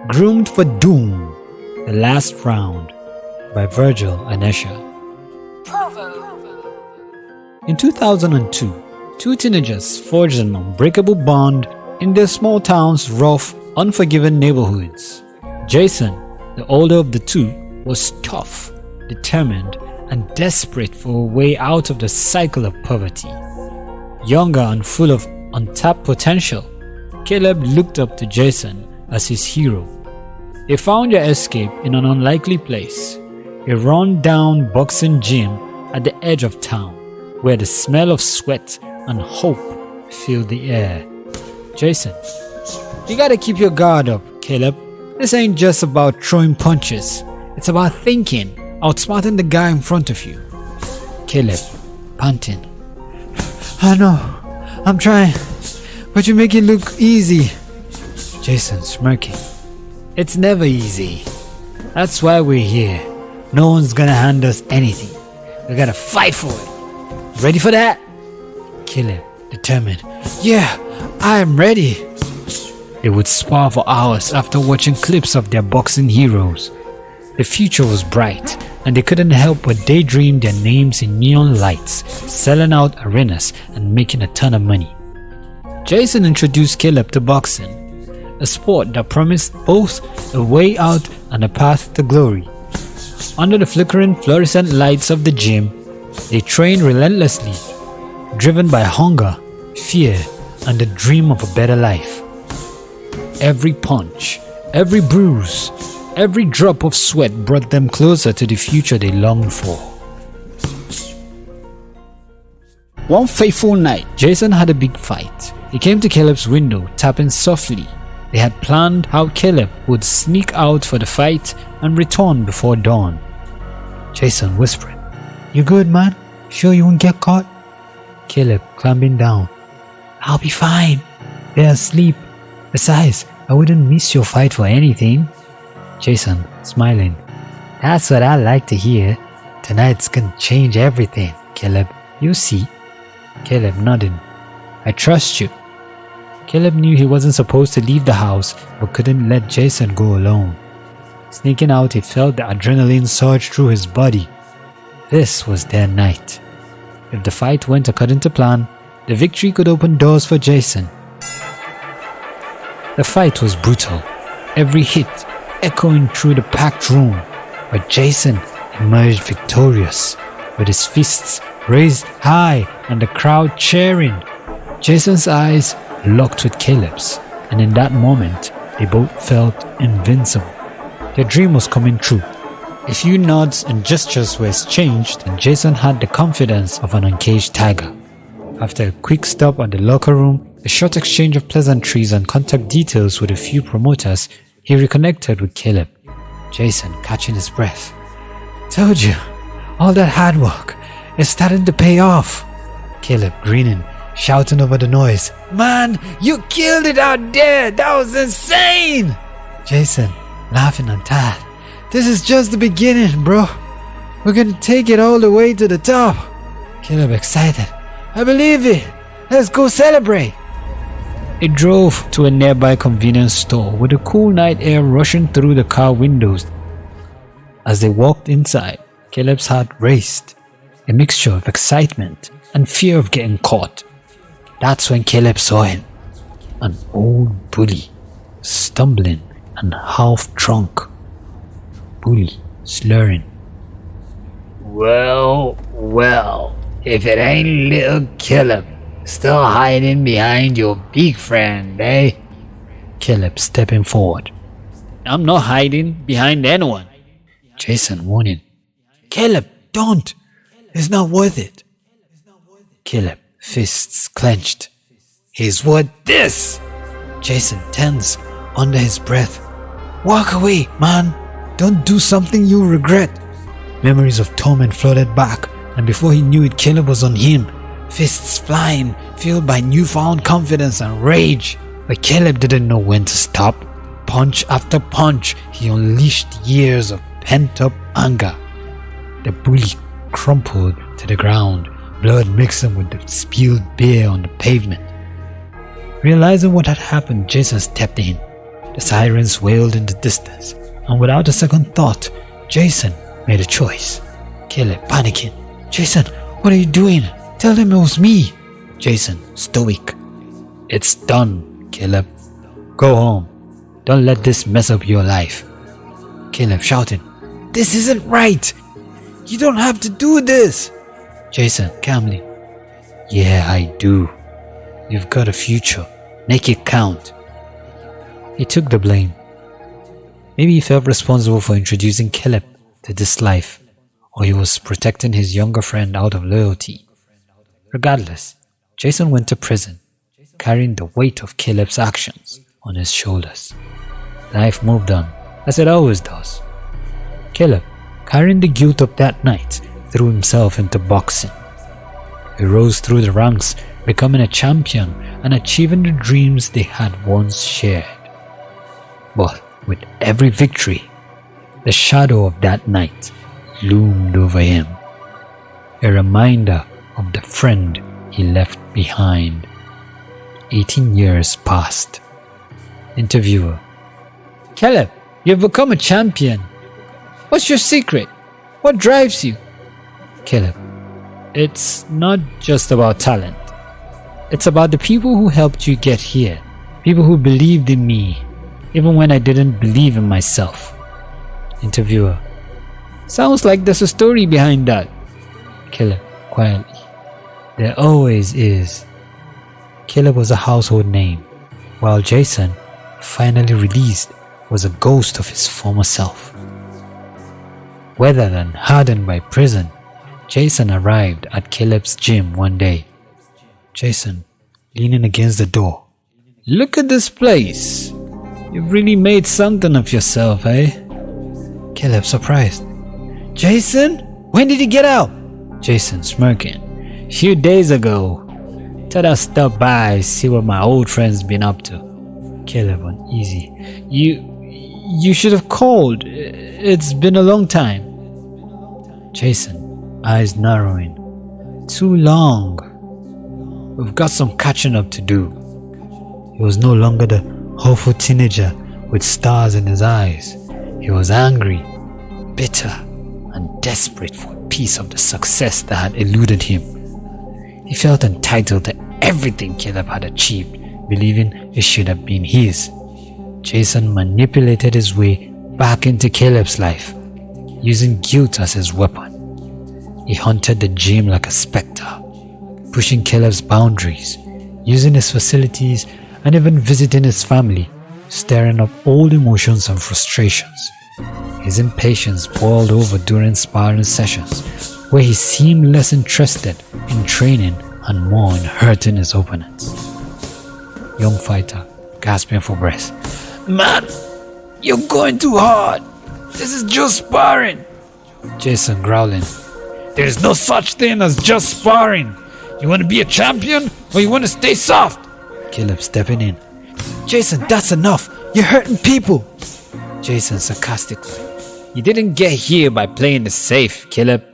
Groomed for Doom, The Last Round by Virgil Anesha. In 2002, two teenagers forged an unbreakable bond in their small town's rough, unforgiving neighborhoods. Jason, the older of the two, was tough, determined, and desperate for a way out of the cycle of poverty. Younger and full of untapped potential, Caleb looked up to Jason as his hero. They found their escape in an unlikely place, a run-down boxing gym at the edge of town, where the smell of sweat and hope filled the air. Jason, you gotta keep your guard up, Caleb. This ain't just about throwing punches. It's about thinking, outsmarting the guy in front of you. Caleb, panting. I know, I'm trying, but you make it look easy. Jason, smirking. It's never easy. That's why we're here. No one's gonna hand us anything. We gotta fight for it. Ready for that? Caleb, determined. Yeah, I'm ready. They would spar for hours after watching clips of their boxing heroes. The future was bright, and they couldn't help but daydream their names in neon lights, selling out arenas and making a ton of money. Jason introduced Caleb to boxing, a sport that promised both a way out and a path to glory. Under the flickering fluorescent lights of the gym, they trained relentlessly, driven by hunger, fear, and the dream of a better life. Every punch, every bruise, every drop of sweat brought them closer to the future they longed for. One fateful night, Jason had a big fight. He came to Caleb's window, tapping softly. They had planned how Caleb would sneak out for the fight and return before dawn. Jason whispered, "You good, man? Sure you won't get caught?" Caleb climbing down. "I'll be fine. They're asleep. Besides, I wouldn't miss your fight for anything." Jason smiling. "That's what I like to hear. Tonight's gonna change everything, Caleb. You see." Caleb nodding. "I trust you." Caleb knew he wasn't supposed to leave the house, but couldn't let Jason go alone. Sneaking out, he felt the adrenaline surge through his body. This was their night. If the fight went according to plan, the victory could open doors for Jason. The fight was brutal, every hit echoing through the packed room, but Jason emerged victorious, with his fists raised high and the crowd cheering. Jason's eyes locked with Caleb's, and in that moment, they both felt invincible. Their dream was coming true. A few nods and gestures were exchanged, and Jason had the confidence of an uncaged tiger. After a quick stop at the locker room, a short exchange of pleasantries and contact details with a few promoters, he reconnected with Caleb. Jason catching his breath. "Told you, all that hard work is starting to pay off." Caleb grinning, shouting over the noise. "Man, you killed it out there! That was insane!" Jason laughing and tired. "This is just the beginning, bro. We're gonna take it all the way to the top." Caleb excited. "I believe it. Let's go celebrate." They drove to a nearby convenience store with the cool night air rushing through the car windows. As they walked inside, Caleb's heart raced, a mixture of excitement and fear of getting caught. That's when Caleb saw him, an old bully, stumbling and half drunk. Bully slurring. Well, if it ain't little Caleb, still hiding behind your big friend, eh?" Caleb stepping forward. "I'm not hiding behind anyone." Jason warning. "Caleb, don't! It's not worth it." Caleb, fists clenched. "He's worth this!" Jason tense under his breath. "Walk away, man! Don't do something you'll regret." Memories of torment flooded back, and before he knew it, Caleb was on him, fists flying, fueled by newfound confidence and rage. But Caleb didn't know when to stop. Punch after punch, he unleashed years of pent-up anger. The bully crumpled to the ground, blood mixing with the spilled beer on the pavement. Realizing what had happened, Jason stepped in. The sirens wailed in the distance, and without a second thought, Jason made a choice. Caleb panicking. Jason, what are you doing? Tell him it was me. Jason, stoic. It's done, Caleb. Go home. Don't let this mess up your life. Caleb shouted, This isn't right. You don't have to do this. Jason, calmly. Yeah, I do. You've got a future. Make it count. He took the blame. Maybe he felt responsible for introducing Caleb to this life, or he was protecting his younger friend out of loyalty. Regardless, Jason went to prison, carrying the weight of Caleb's actions on his shoulders. Life moved on, as it always does. Caleb, carrying the guilt of that night, threw himself into boxing. He rose through the ranks, becoming a champion and achieving the dreams they had once shared. But with every victory, the shadow of that night loomed over him, a reminder of the friend he left behind. 18 years passed. Interviewer: Caleb, you've become a champion. What's your secret? What drives you? Caleb: It's not just about talent. It's about the people who helped you get here. People who believed in me, even when I didn't believe in myself. Interviewer: Sounds like there's a story behind that. Caleb, quietly: There always is. Caleb was a household name, while Jason, finally released, was a ghost of his former self. Weathered and hardened by prison, Jason arrived at Caleb's gym one day. Jason, leaning against the door: Look at this place. You've really made something of yourself, eh? Caleb, surprised: Jason? When did you get out? Jason, smirking: Few days ago. Thought I'd stop by, see what my old friend's been up to. Caleb, uneasy: You should have called. It's been a long time. Jason, eyes narrowing: Too long. We've got some catching up to do. He was no longer the hopeful teenager with stars in his eyes. He was angry, bitter, and desperate for a piece of the success that had eluded him. He felt entitled to everything Caleb had achieved, believing it should have been his. Jason manipulated his way back into Caleb's life, using guilt as his weapon. He haunted the gym like a specter, pushing Caleb's boundaries, using his facilities, and even visiting his family, stirring up old emotions and frustrations. His impatience boiled over during sparring sessions, where he seemed less interested in training and more in hurting his opponents. Young fighter, gasping for breath: Man, you're going too hard. This is just sparring. Jason, growling: There's no such thing as just sparring. You want to be a champion or you want to stay soft? Caleb, stepping in: Jason, that's enough. You're hurting people. Jason, sarcastically: You didn't get here by playing it safe, Caleb.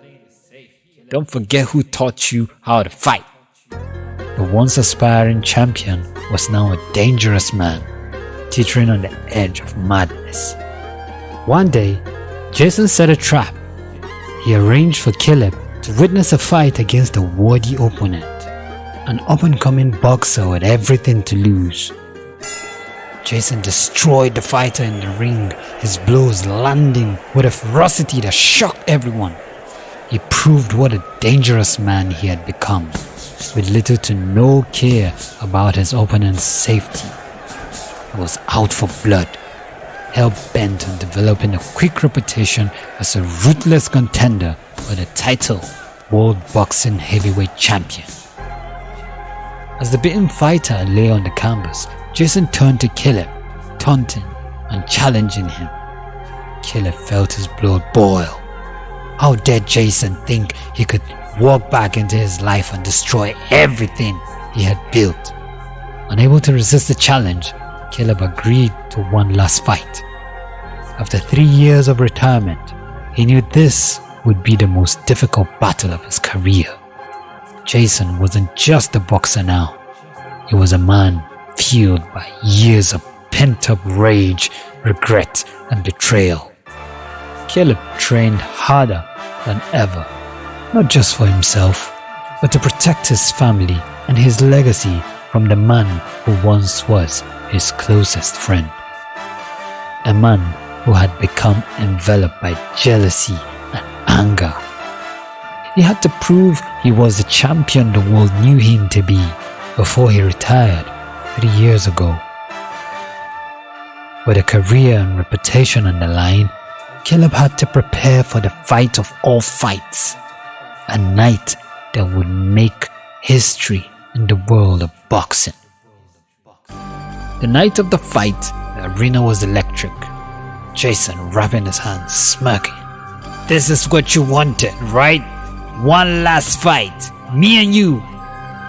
Don't forget who taught you how to fight. The once aspiring champion was now a dangerous man, teetering on the edge of madness. One day, Jason set a trap. He arranged for Caleb to witness a fight against a worthy opponent, an up-and-coming boxer with everything to lose. Jason destroyed the fighter in the ring, his blows landing with a ferocity that shocked everyone. He proved what a dangerous man he had become, with little to no care about his opponent's safety. He was out for blood, hell-bent on developing a quick reputation as a ruthless contender for the title World Boxing Heavyweight Champion. As the beaten fighter lay on the canvas, Jason turned to Caleb, taunting and challenging him. Caleb felt his blood boil. How dared Jason think he could walk back into his life and destroy everything he had built? Unable to resist the challenge, Caleb agreed to one last fight. After 3 years of retirement, he knew this would be the most difficult battle of his career. Jason wasn't just a boxer now. He was a man fueled by years of pent-up rage, regret, and betrayal. Caleb trained harder than ever, not just for himself, but to protect his family and his legacy from the man who once was his closest friend. A man who had become enveloped by jealousy and anger. He had to prove he was the champion the world knew him to be before he retired 3 years ago. With a career and reputation on the line, Caleb had to prepare for the fight of all fights, a night that would make history in the world of boxing. The night of the fight, the arena was electric. Jason rubbing his hands, smirking. "This is what you wanted, right? One last fight, me and you.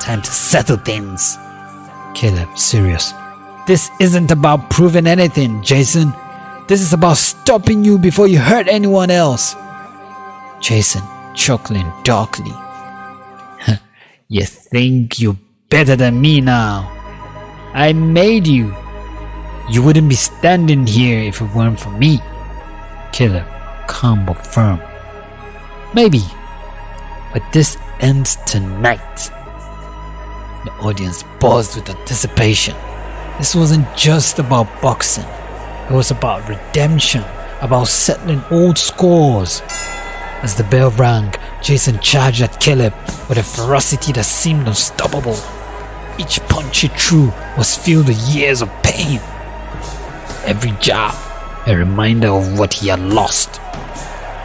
Time to settle things." Caleb, serious. "This isn't about proving anything, Jason. This is about stopping you before you hurt anyone else." Jason, chuckling darkly. "You think you're better than me now? I made you. You wouldn't be standing here if it weren't for me." Caleb, calm but firm. "Maybe, but this ends tonight." The audience buzzed with anticipation. This wasn't just about boxing. It was about redemption, about settling old scores. As the bell rang, Jason charged at Caleb with a ferocity that seemed unstoppable. Each punch he threw was filled with years of pain. Every jab, a reminder of what he had lost.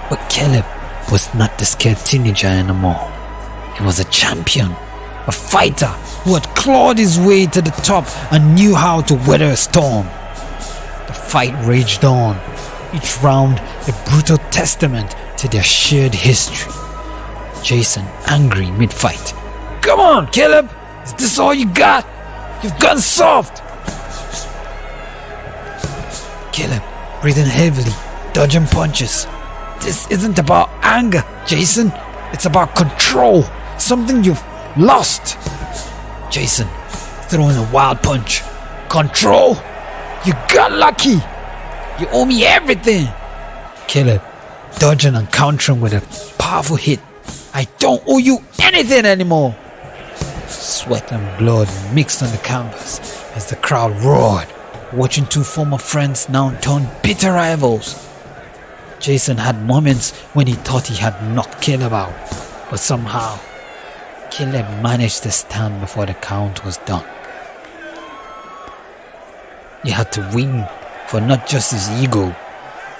But Caleb was not the scared teenager anymore. He was a champion, a fighter who had clawed his way to the top and knew how to weather a storm. The fight raged on, each round a brutal testament to their shared history. Jason, angry mid-fight. "Come on, Caleb! Is this all you got? You've gone soft!" Caleb, breathing heavily, dodging punches. "This isn't about anger, Jason. It's about control. Something you've lost." Jason, throwing a wild punch. "Control? You got lucky. You owe me everything." Caleb, dodging and countering with a powerful hit. "I don't owe you anything anymore." Sweat and blood mixed on the canvas as the crowd roared, watching two former friends now turned bitter rivals. Jason had moments when he thought he had knocked Caleb out, but somehow Caleb managed to stand before the count was done. He had to win for not just his ego,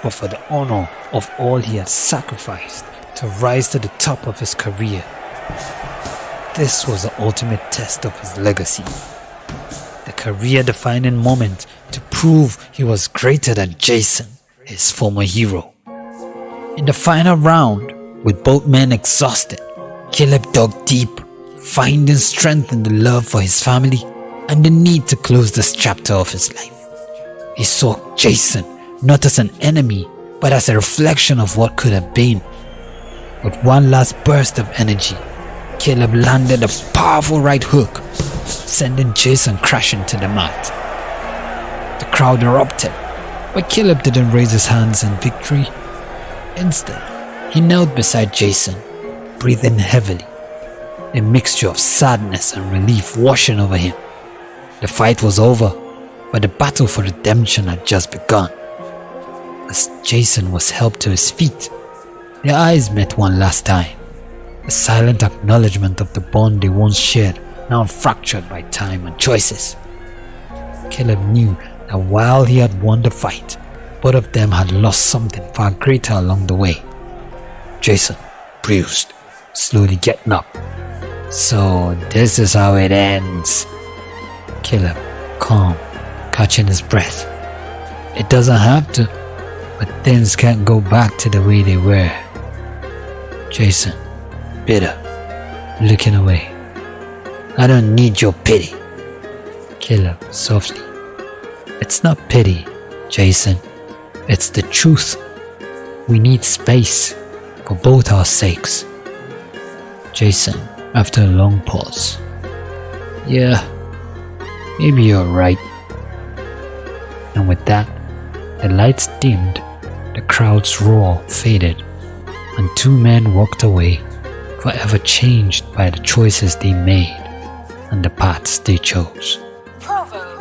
but for the honor of all he had sacrificed to rise to the top of his career. This was the ultimate test of his legacy, the career-defining moment to prove he was greater than Jason, his former hero. In the final round, with both men exhausted, Caleb dug deep, finding strength in the love for his family and the need to close this chapter of his life. He saw Jason not as an enemy, but as a reflection of what could have been. With one last burst of energy, Caleb landed a powerful right hook, sending Jason crashing to the mat. The crowd erupted, but Caleb didn't raise his hands in victory. Instead, he knelt beside Jason, breathing heavily, a mixture of sadness and relief washing over him. The fight was over, but the battle for redemption had just begun. As Jason was helped to his feet, their eyes met one last time, a silent acknowledgement of the bond they once shared, now fractured by time and choices. Caleb knew that while he had won the fight, both of them had lost something far greater along the way. Jason, bruised, slowly getting up. "So this is how it ends." Caleb, calm, catching his breath. "It doesn't have to, but things can't go back to the way they were." Jason, bitter, looking away. "I don't need your pity." Caleb, softly. "It's not pity, Jason. It's the truth. We need space for both our sakes." Jason, after a long pause. "Yeah, maybe you're right." And with that, the lights dimmed, the crowd's roar faded, and two men walked away, forever changed by the choices they made and the paths they chose. Provoe.